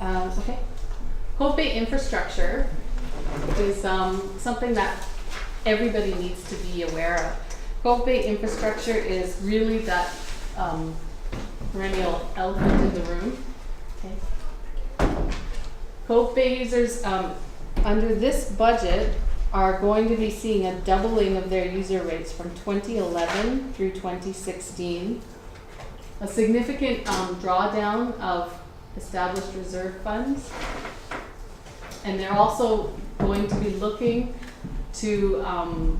Okay. Cove Bay infrastructure is something that everybody needs to be aware of. Cove Bay infrastructure is really that perennial elephant in the room. Okay. Cove Bay users under this budget are going to be seeing a doubling of their user rates from 2011 through 2016. A significant drawdown of established reserve funds. And they're also going to be looking to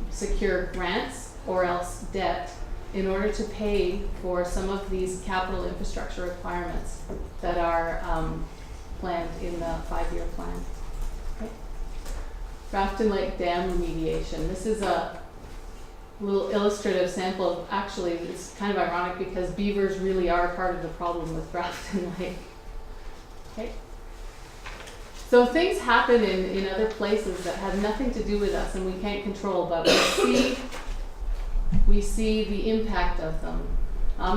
secure grants or else debt in order to pay for some of these capital infrastructure requirements that are planned in the 5-year plan. Okay. Grafton Lake Dam remediation. This is a little illustrative sample of, actually, it's kind of ironic because beavers really are part of the problem with Grafton Lake. Okay. So things happen in other places that have nothing to do with us and we can't control, but we see the impact of them.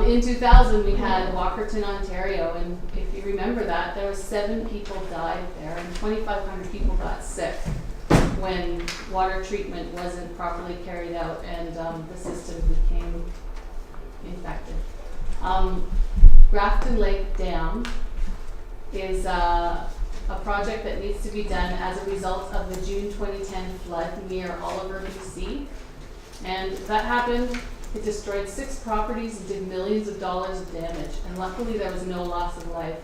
In 2000 we had Walkerton, Ontario, and if you remember that, there were 7 people died there and 2,500 people got sick when water treatment wasn't properly carried out and the system became infected. Grafton Lake Dam is a project that needs to be done as a result of the June 2010 flood near Oliver, BC. And that happened, it destroyed 6 properties and did millions of dollars of damage. And luckily there was no loss of life.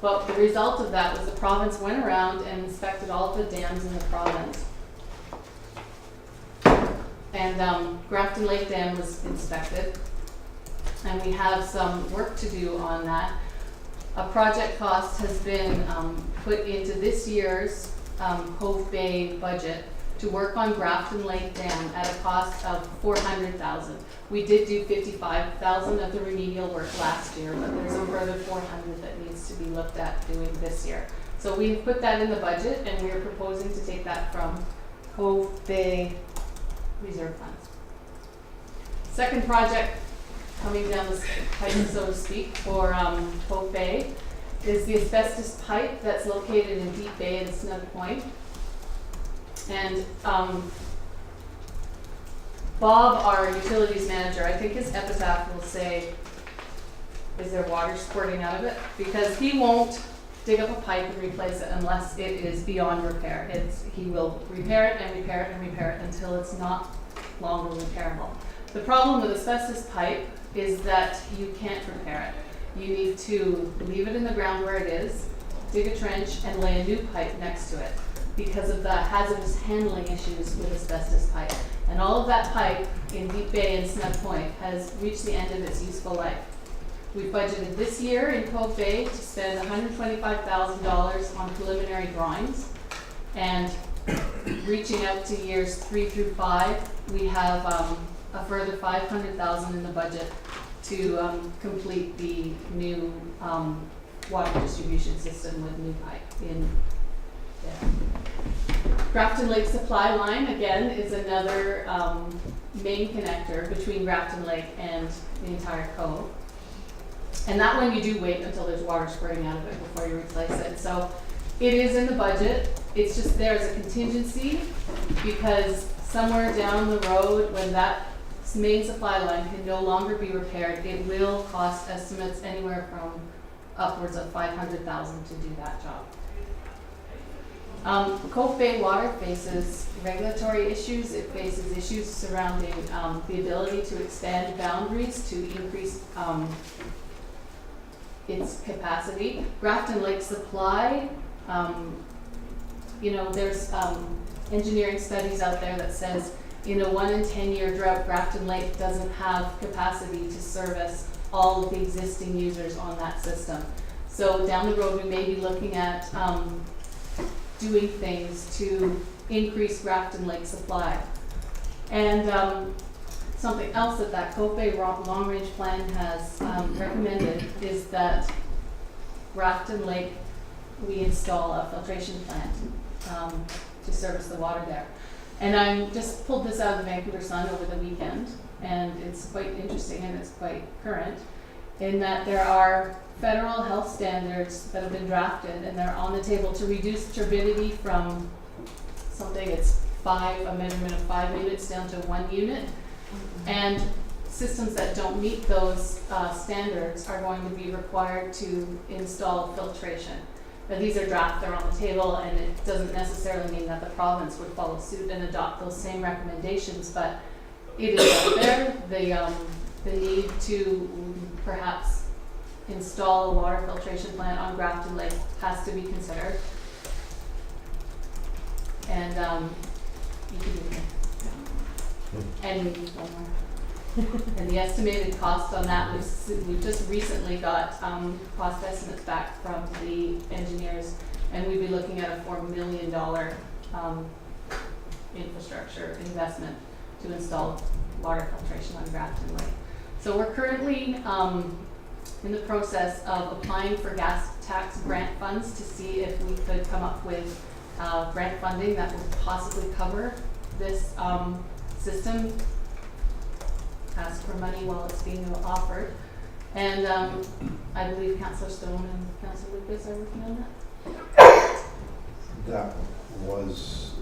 But the result of that was the province went around and inspected all of the dams in the province. And Grafton Lake Dam was inspected. And we have some work to do on that. A project cost has been put into this year's Cove Bay budget to work on Grafton Lake Dam at a cost of $400,000. We did do $55,000 of the remedial work last year, but there's a further $400,000 that needs to be looked at doing this year. So we've put that in the budget, and we are proposing to take that from Cove Bay reserve funds. Second project coming down the pipe, so to speak, for Cove Bay is the asbestos pipe that's located in Deep Bay and Snug Point. And Bob, our utilities manager, I think his epitaph will say, is there water squirting out of it? Because he won't dig up a pipe and replace it unless it is beyond repair. He will repair it and repair it and repair it until it's not longer repairable. The problem with asbestos pipe is that you can't repair it. You need to leave it in the ground where it is, dig a trench, and lay a new pipe next to it because of the hazardous handling issues with asbestos pipe. And all of that pipe in Deep Bay and Snug Point has reached the end of its useful life. We've budgeted this year in Cove Bay to spend $125,000 on preliminary drawings, and reaching out to years 3 through 5, we have a further $500,000 in the budget to complete the new water distribution system with new pipe in there. Grafton Lake Supply Line, again, is another main connector between Grafton Lake and the entire cove. And that one you do wait until there's water spraying out of it before you replace it. So it is in the budget. It's just there as a contingency because somewhere down the road when that main supply line can no longer be repaired, it will cost estimates anywhere from upwards of $500,000 to do that job. Cove Bay Water faces regulatory issues. It faces issues surrounding the ability to expand boundaries to increase its capacity. Grafton Lake Supply, there's engineering studies out there that says in a 1 in 10 year drought, Grafton Lake doesn't have capacity to service all of the existing users on that system. So down the road, we may be looking at doing things to increase Grafton Lake supply. And something else that Cove Bay Long Range Plan has recommended is that Grafton Lake, we install a filtration plant to service the water there. And I just pulled this out of the Vancouver Sun over the weekend, and it's quite interesting and it's quite current. in that there are federal health standards that have been drafted and they're on the table to reduce turbidity from something it's a measurement of 5 units down to 1 unit. And systems that don't meet those standards are going to be required to install filtration. Now these are draft, they're on the table, and it doesn't necessarily mean that the province would follow suit and adopt those same recommendations, but it is out there. The need to perhaps install a water filtration plant on Grafton Lake has to be considered. And you can do that. And one more. And the estimated cost on that was, we just recently got cost estimates back from the engineers, and we'd be looking at a $4 million infrastructure investment to install water filtration on Grafton Lake. So we're currently in the process of applying for gas tax grant funds to see if we could come up with grant funding that would possibly cover this system. Ask for money while it's being offered. And I believe Councillor Stone and Councillor Lucas are working on that. That was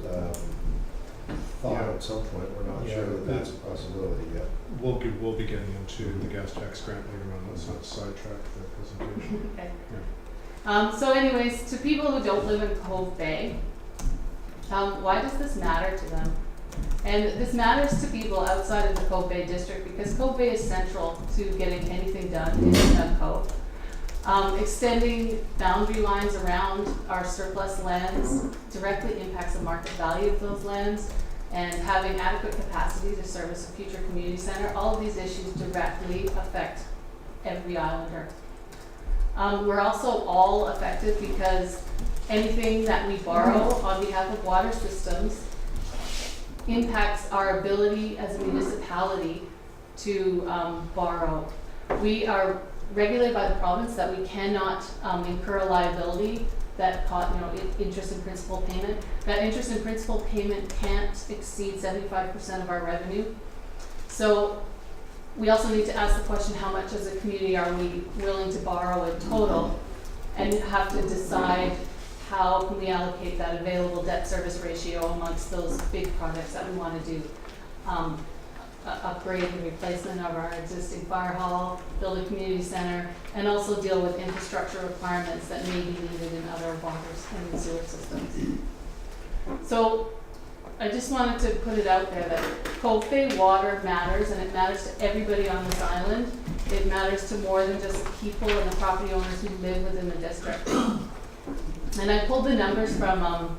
thought at some point. We're not sure that that's a possibility yet. We'll be getting into the gas tax grant later on. Let's not sidetrack the presentation. Okay. Yeah. So anyways, to people who don't live in Cove Bay, why does this matter to them? And this matters to people outside of the Cove Bay district because Cove Bay is central to getting anything done in the Cove. Extending boundary lines around our surplus lands directly impacts the market value of those lands, and having adequate capacity to service a future community center. All of these issues directly affect every islander. We're also all affected because anything that we borrow on behalf of water systems impacts our ability as a municipality to borrow. We are regulated by the province that we cannot incur a liability that interest and principal payment. That interest and principal payment can't exceed 75% of our revenue. So we also need to ask the question, how much as a community are we willing to borrow in total, and have to decide how can we allocate that available debt service ratio amongst those big projects that we want to do. Upgrade and replacement of our existing fire hall, build a community center, and also deal with infrastructure requirements that may be needed in other waters and sewer systems. So I just wanted to put it out there that Cove Bay water matters, and it matters to everybody on this island. It matters to more than just the people and the property owners who live within the district. And I pulled the numbers from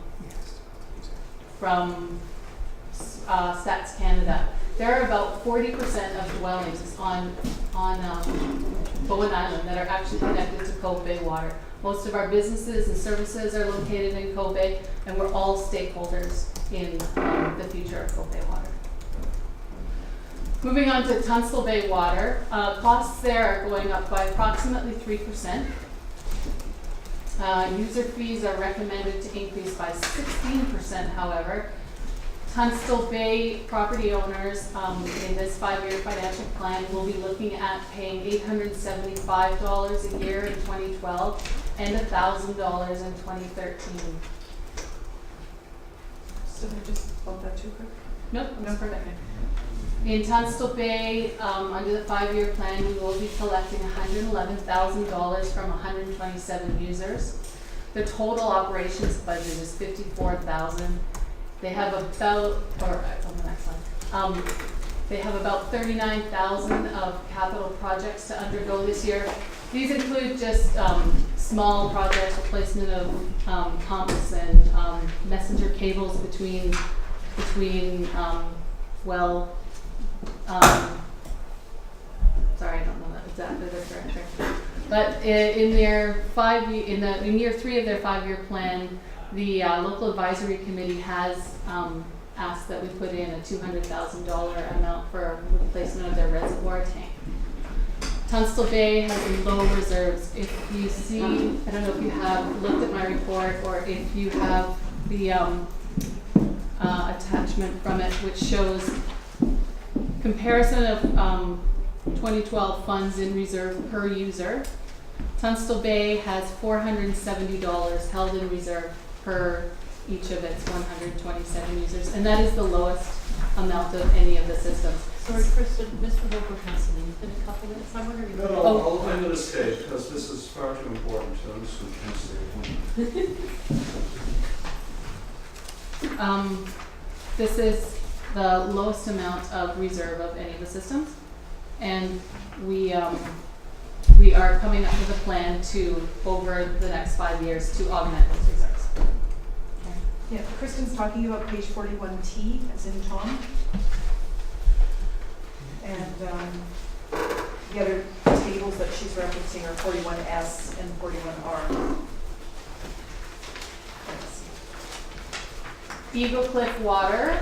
Stats Canada. There are about 40% of dwellings on Bowen Island that are actually connected to Cove Bay water. Most of our businesses and services are located in Cove Bay, and we're all stakeholders in the future of Cove Bay water. Moving on to Tunstall Bay water, costs there are going up by approximately 3%. User fees are recommended to increase by 16%, however. Tunstall Bay property owners in this 5-year financial plan will be looking at paying $875 a year in 2012 and $1,000 in 2013. So I just bump that too quick? Nope, no, perfect. In Tunstall Bay, under the 5-year plan, we will be collecting $111,000 from 127 users. The total operations budget is $54,000. They have about, on the next slide, they have about 39,000 of capital projects to undergo this year. These include just small projects, replacement of pumps and messenger cables between sorry, I don't know that exactly the correct thing. But in year 3 of their 5-year plan, the local advisory committee has asked that we put in a $200,000 amount for replacement of their reservoir tank. Tunstall Bay has low reserves. If you see, I don't know if you have looked at my report or if you have the attachment from it, which shows comparison of 2012 funds in reserve per user. Tunstall Bay has $470 held in reserve per each of its 127 users, and that is the lowest amount of any of the systems. Sorry, Kristen, Mr. Wilbur has to leave in a couple minutes. I wonder if you No, could. no, Oh. I'll end this case because this is far too important to stay home. This is the lowest amount of reserve of any of the systems, and we are coming up with a plan to, over the next 5 years, to augment those reserves. Yeah, Kristen's talking about page 41T, as in Tom. And the other tables that she's referencing are 41S and 41R. Eagle Cliff Water,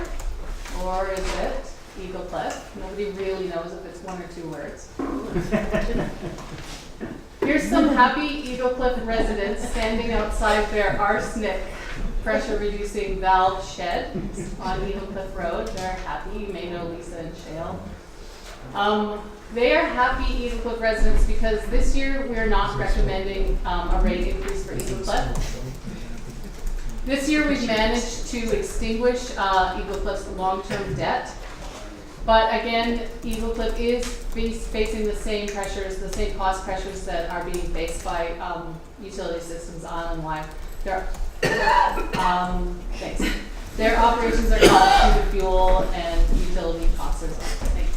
or is it Eagle Cliff? Nobody really knows if it's one or two words. Here's some happy Eagle Cliff residents standing outside their arsenic pressure reducing valve shed on Eagle Cliff Road. They're happy. You may know Lisa and Shale. They are happy Eagle Cliff residents because this year we're not recommending a rate increase for Eagle Cliff. This year we've managed to extinguish Eagle Cliff's long-term debt, but again, Eagle Cliff is facing the same pressures, the same cost pressures that are being faced by utility systems island-wide. Thanks. Their operations are cost due to fuel and utility costs as well. Thanks.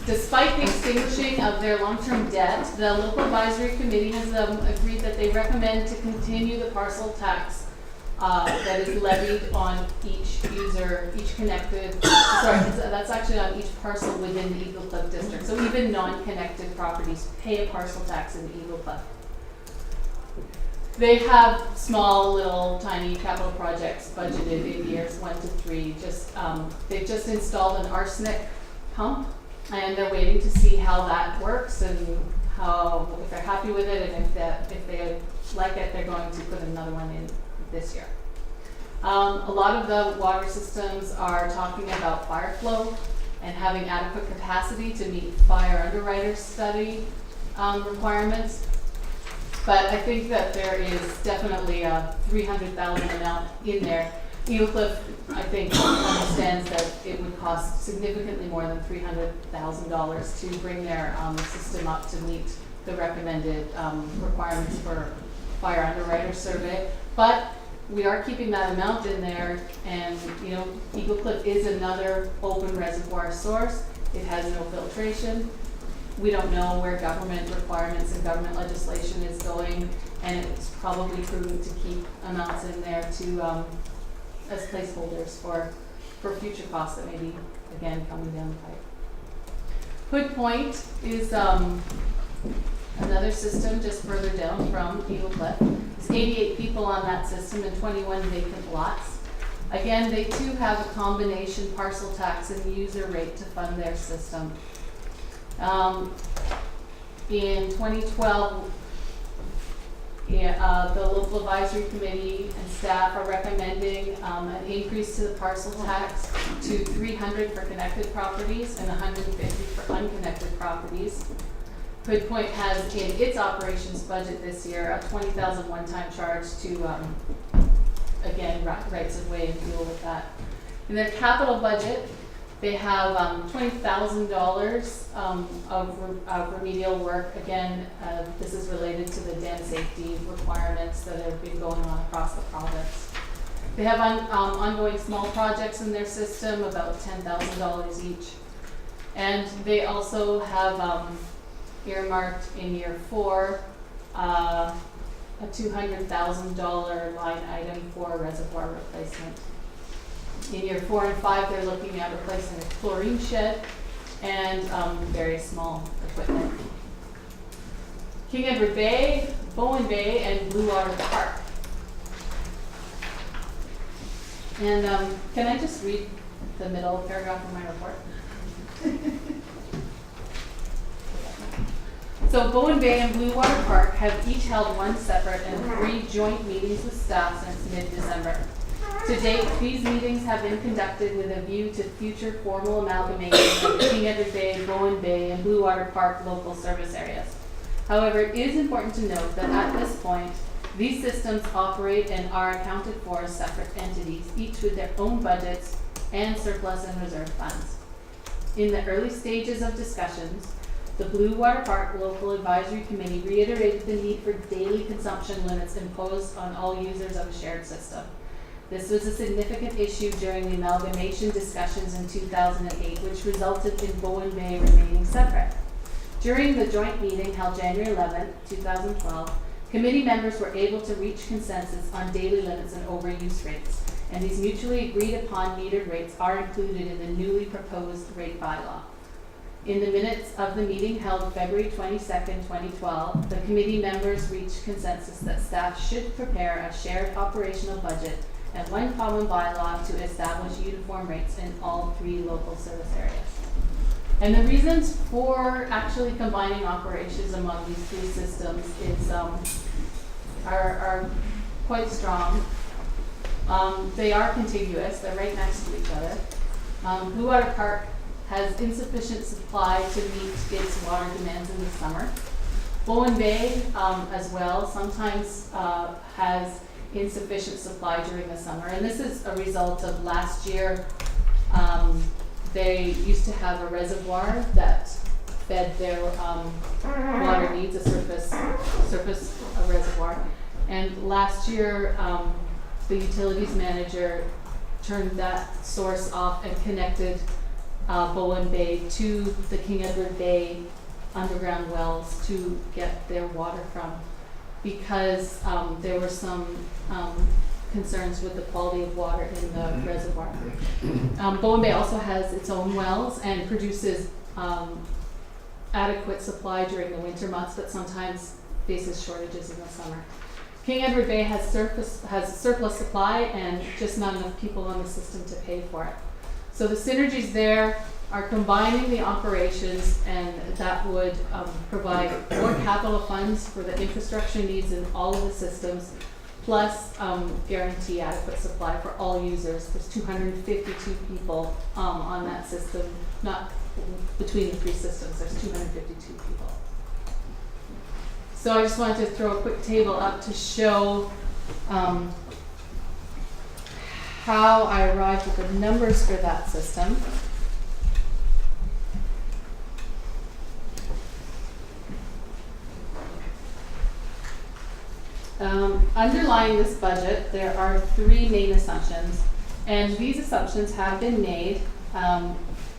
Despite the extinguishing of their long-term debt, the local advisory committee has agreed that they recommend to continue the parcel tax that is levied on each user, each connected, that's actually on each parcel within the Eagle Cliff district. So even non-connected properties pay a parcel tax in Eagle Cliff. They have small, little, tiny capital projects budgeted in years 1 to 3. They've just installed an arsenic pump, and they're waiting to see how that works and if they're happy with it, and if they like it, they're going to put another one in this year. A lot of the water systems are talking about fire flow and having adequate capacity to meet fire underwriter study requirements. But I think that there is definitely a $300,000 amount in there. Eagle Cliff, I think, understands that it would cost significantly more than $300,000 to bring their system up to meet the recommended requirements for fire underwriter survey. But we are keeping that amount in there, and Eagle Cliff is another open reservoir source. It has no filtration. We don't know where government requirements and government legislation is going, and it's probably prudent to keep amounts in there to as placeholders for future costs that may be, again, coming down the pipe. Hood Point is another system just further down from Eagle Cliff. There's 88 people on that system and 21 vacant lots. Again, they too have a combination parcel tax and user rate to fund their system. In 2012, the local advisory committee and staff are recommending an increase to the parcel tax to $300 for connected properties and $150 for unconnected properties. Hood Point has in its operations budget this year a $20,000 one-time charge to, again, rights of way and deal with that. In their capital budget, they have $20,000 of remedial work. Again, this is related to the dam safety requirements that have been going on across the province. They have ongoing small projects in their system, about $10,000 each. And they also have earmarked in year 4 a $200,000 line item for reservoir replacement. In year 4 and 5, they're looking at replacing a chlorine shed and various small equipment. King Edward Bay, Bowen Bay, and Blue Water Park. And can I just read the middle paragraph of my report? So Bowen Bay and Blue Water Park have each held one separate and 3 joint meetings with staff since mid-December. To date, these meetings have been conducted with a view to future formal amalgamation of the King Edward Bay, Bowen Bay, and Blue Water Park local service areas. However, it is important to note that at this point, these systems operate and are accounted for as separate entities, each with their own budgets and surplus and reserve funds. In the early stages of discussions, the Blue Water Park Local Advisory Committee reiterated the need for daily consumption limits imposed on all users of a shared system. This was a significant issue during the amalgamation discussions in 2008, which resulted in Bowen Bay remaining separate. During the joint meeting held January 11, 2012, committee members were able to reach consensus on daily limits and overuse rates, and these mutually agreed upon metered rates are included in the newly proposed rate bylaw. In the minutes of the meeting held February 22, 2012, the committee members reached consensus that staff should prepare a shared operational budget and one common bylaw to establish uniform rates in all 3 local service areas. And the reasons for actually combining operations among these 3 systems is are quite strong. They are contiguous; they're right next to each other. Blue Water Park has insufficient supply to meet its water demands in the summer. Bowen Bay, as well, sometimes has insufficient supply during the summer, and this is a result of last year. They used to have a reservoir that fed their water needs, a surface reservoir, and last year the utilities manager turned that source off and connected Bowen Bay to the King Edward Bay underground wells to get their water from, because there were some concerns with the quality of water in the reservoir. Bowen Bay also has its own wells and produces adequate supply during the winter months, but sometimes faces shortages in the summer. King Edward Bay has surplus supply and just not enough people on the system to pay for it. So the synergies there are combining the operations, and that would provide more capital funds for the infrastructure needs in all of the systems, plus guarantee adequate supply for all users. There's 252 people on that system, not between the 3 systems, there's 252 people. So I just wanted to throw a quick table up to show how I arrived at the numbers for that system. Underlying this budget, there are 3 main assumptions, and these assumptions have been made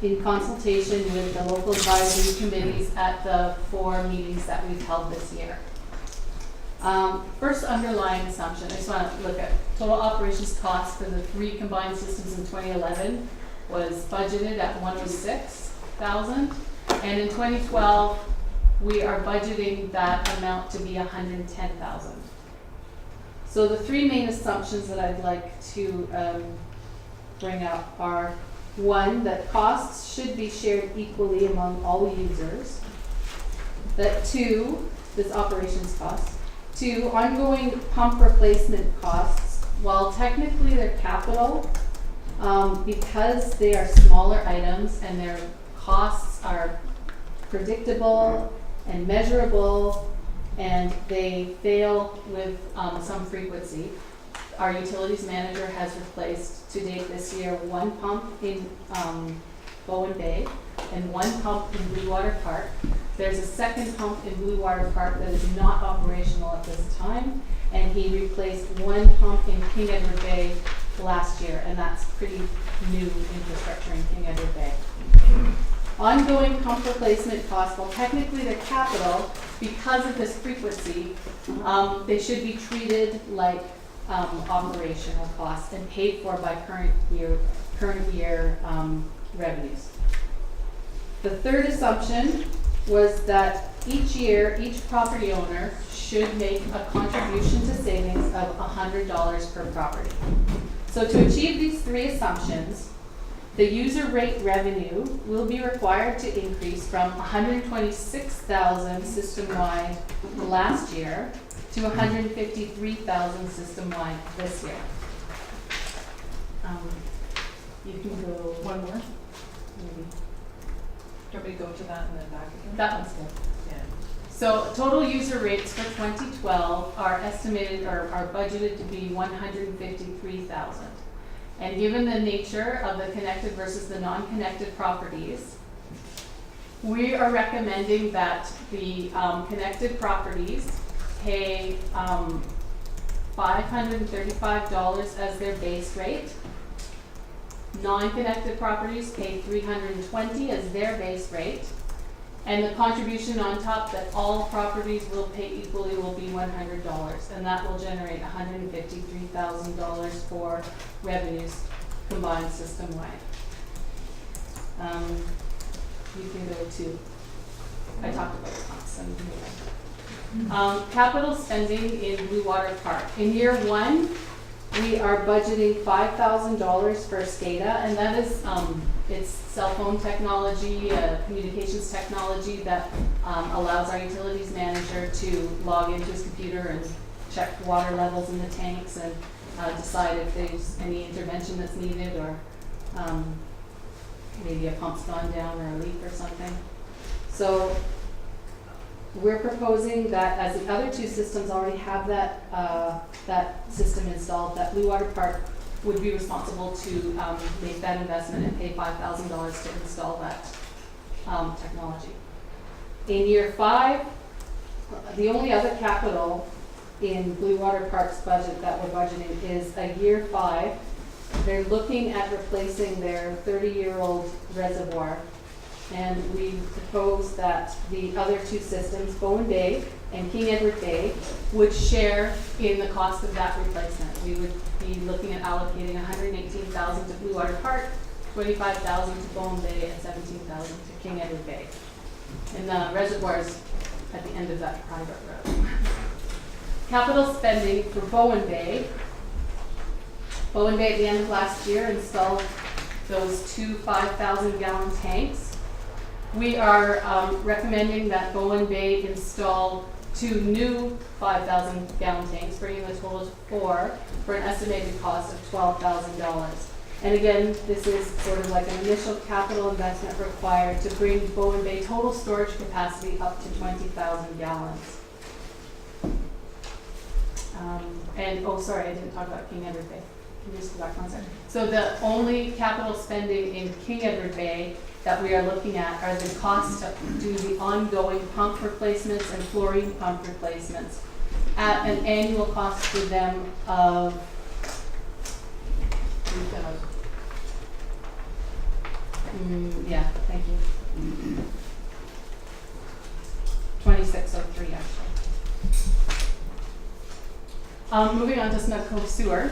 in consultation with the local advisory committees at the 4 meetings that we've held this year. First underlying assumption, I just want to look at total operations costs for the 3 combined systems in 2011 was budgeted at $106,000, and in 2012 we are budgeting that amount to be $110,000. So the 3 main assumptions that I'd like to bring up are: 1, that costs should be shared equally among all users. That 2, this operations cost. 2, ongoing pump replacement costs, while technically they're capital, because they are smaller items and their costs are predictable and measurable, and they fail with some frequency. Our utilities manager has replaced to date this year 1 pump in Bowen Bay and 1 pump in Blue Water Park. There's a 2nd pump in Blue Water Park that is not operational at this time, and he replaced 1 pump in King Edward Bay last year, and that's pretty new infrastructure in King Edward Bay. Ongoing pump replacement costs, well, technically they're capital, because of this frequency, they should be treated like operational costs and paid for by current year revenues. The 3rd assumption was that each year, each property owner should make a contribution to savings of $100 per property. So to achieve these 3 assumptions, the user rate revenue will be required to increase from $126,000 system-wide last year to $153,000 system-wide this year. You can go One more? maybe. Do you want me to go to that and then back again? That one's good. Yeah. So total user rates for 2012 are estimated or are budgeted to be 153,000. And given the nature of the connected versus the non-connected properties, we are recommending that the connected properties pay $535 as their base rate. Non-connected properties pay $320 as their base rate. And the contribution on top that all properties will pay equally will be $100, and that will generate $153,000 for revenues combined system-wide. You can go to, I talked about the costs, so you can go there. Capital spending in Blue Water Park. In year one, we are budgeting $5,000 for SCADA, and that is, it's cell phone technology, communications technology that allows our utilities manager to log into his computer and check water levels in the tanks and decide if there's any intervention that's needed or maybe a pump's gone down or a leak or something. So we're proposing that, as the other two systems already have that system installed, that Blue Water Park would be responsible to make that investment and pay $5,000 to install that technology. In year 5, the only other capital in Blue Water Park's budget that we're budgeting is a year 5. They're looking at replacing their 30-year-old reservoir. And we propose that the other two systems, Bowen Bay and King Edward Bay, would share in the cost of that replacement. We would be looking at allocating $118,000 to Blue Water Park, $25,000 to Bowen Bay, and $17,000 to King Edward Bay. And the reservoirs at the end of that private road. Capital spending for Bowen Bay. Bowen Bay at the end of last year installed those 2 5,000-gallon tanks. We are recommending that Bowen Bay install 2 new 5,000-gallon tanks, bringing the total to 4 for an estimated cost of $12,000. And again, this is sort of like an initial capital investment required to bring Bowen Bay total storage capacity up to 20,000 gallons. And, oh, sorry, I didn't talk about King Edward Bay. Can you just go back one second? So the only capital spending in King Edward Bay that we are looking at are the costs to do the ongoing pump replacements and fluorine pump replacements at an annual cost to them of yeah, thank you. 2603 actually. Moving on to Snug Cove Sewer.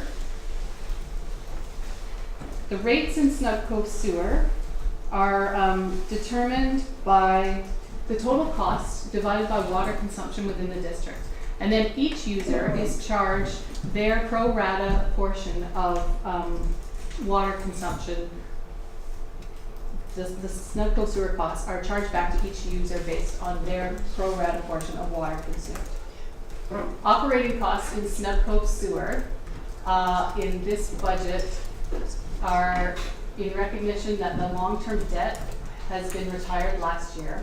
The rates in Snug Cove Sewer are determined by the total cost divided by water consumption within the district. And then each user is charged their pro rata portion of water consumption. The Snug Cove Sewer costs are charged back to each user based on their pro rata portion of water consumed. Operating costs in Snug Cove Sewer in this budget are in recognition that the long-term debt has been retired last year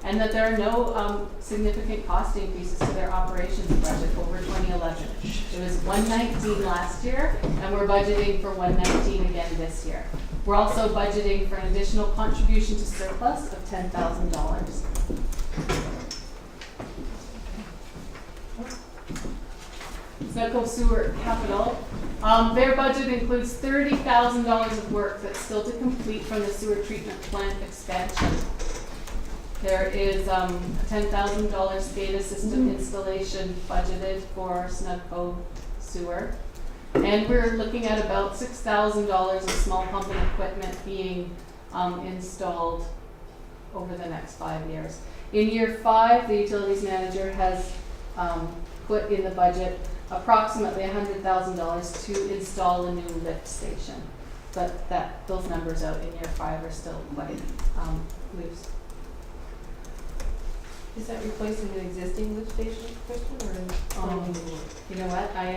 and that there are no significant cost increases to their operations budget over 2011. It was $119 last year, and we're budgeting for $119 again this year. We're also budgeting for an additional contribution to surplus of $10,000. Snug Cove Sewer capital. Their budget includes $30,000 of work that's still to complete from the sewer treatment plant expansion. There is a $10,000 SCADA system installation budgeted for Snug Cove Sewer. And we're looking at about $6,000 of small pumping equipment being installed over the next 5 years. In year 5, the utilities manager has put in the budget approximately $100,000 to install a new lift station. But those numbers out in year 5 are still quite loose. Is that replacing an existing lift station, Kristen, or You know what? I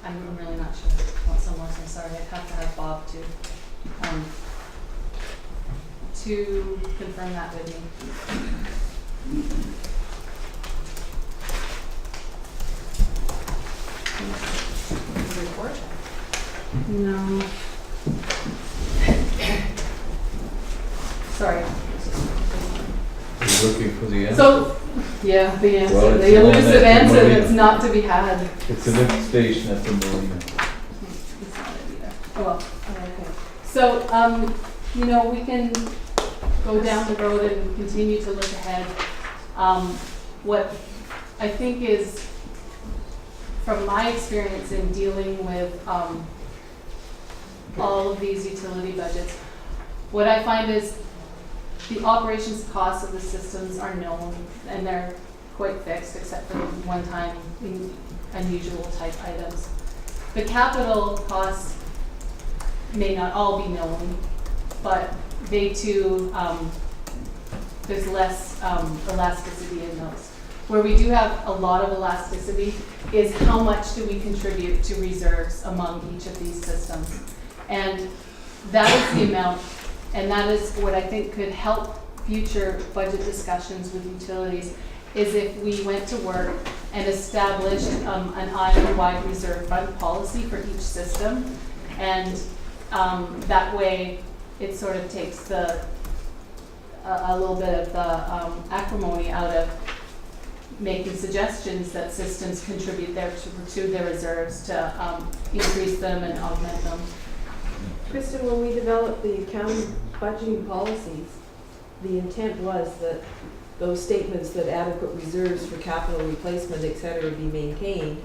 I'm really not sure what some was, I'm sorry, I'd have to have Bob to confirm that with me. Report. No. Sorry. You're looking for the answer? So, yeah, the answer, Well, it's the the one elusive at the answer marina. that's not to be had. It's a lift station at the marina. It's not it either. Oh, well, okay. So, you know, we can go down the road and continue to look ahead. What I think is, from my experience in dealing with all of these utility budgets, what I find is the operations costs of the systems are known and they're quite fixed except for one-time unusual type items. The capital costs may not all be known, but they too, there's less elasticity in those. Where we do have a lot of elasticity is how much do we contribute to reserves among each of these systems. And that is the amount, and that is what I think could help future budget discussions with utilities, is if we went to work and established an island-wide reserve fund policy for each system. And that way it sort of takes a little bit of the acrimony out of making suggestions that systems contribute to their reserves to increase them and augment them. Kristen, when we developed the county budgeting policies, the intent was that those statements that adequate reserves for capital replacement, et cetera, be maintained,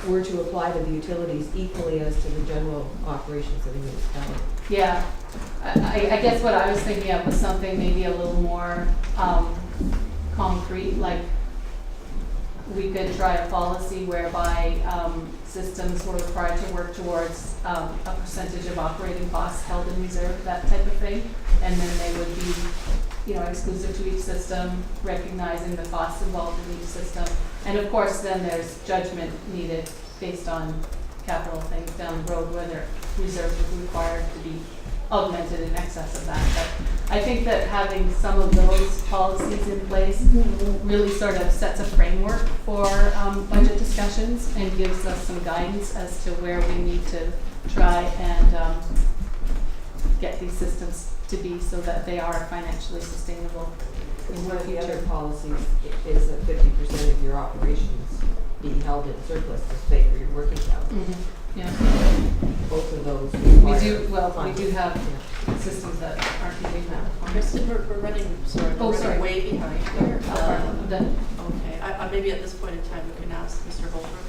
were to apply to the utilities equally as to the general operations of the municipality. Yeah, I guess what I was thinking of was something maybe a little more concrete, like we could try a policy whereby systems were required to work towards a percentage of operating costs held in reserve, that type of thing. And then they would be, you know, exclusive to each system, recognizing the costs involved in each system. And of course, then there's judgment needed based on capital things down the road, whether reserves would be required to be augmented in excess of that. But I think that having some of those policies in place really sort of sets a framework for budget discussions and gives us some guidance as to where we need to try and get these systems to be so that they are financially sustainable in And the one of the other future. policies is that 50% of your operations be held in surplus to pay for your working capital. Yeah, Both of those we require do, well, we funding. do have Yeah. systems that aren't doing that. Kristen, we're running, sorry, Oh, we're sorry. running way behind here. Okay, Okay, maybe at this point in time, we can ask Mr. Holbrook